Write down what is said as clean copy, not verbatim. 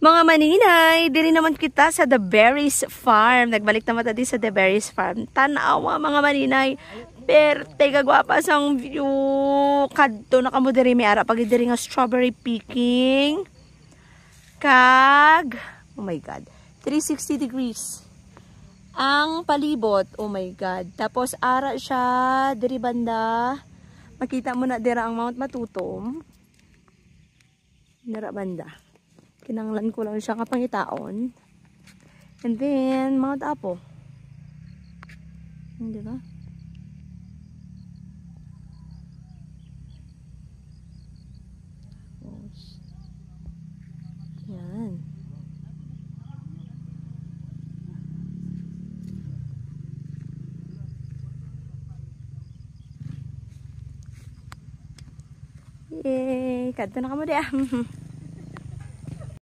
Mga maninay, dili naman kita sa The Berries Farm. Nagbalik naman tadi sa The Berries Farm. Tanawa mga maninay. Perte kagwapa sang view. Kadto na kamo diri may ara pag diri nga strawberry picking. Kag, oh my god, 360 degrees. Ang palibot, oh my god. Tapos ara siya diri banda. Makita mo na dira ang Mount Matutom. Dira banda. Kinanglan ko lang siya kapangitaon. And then, Mount Apo. Hindi ba? Yan. Yay! Kadto na ka mo diya.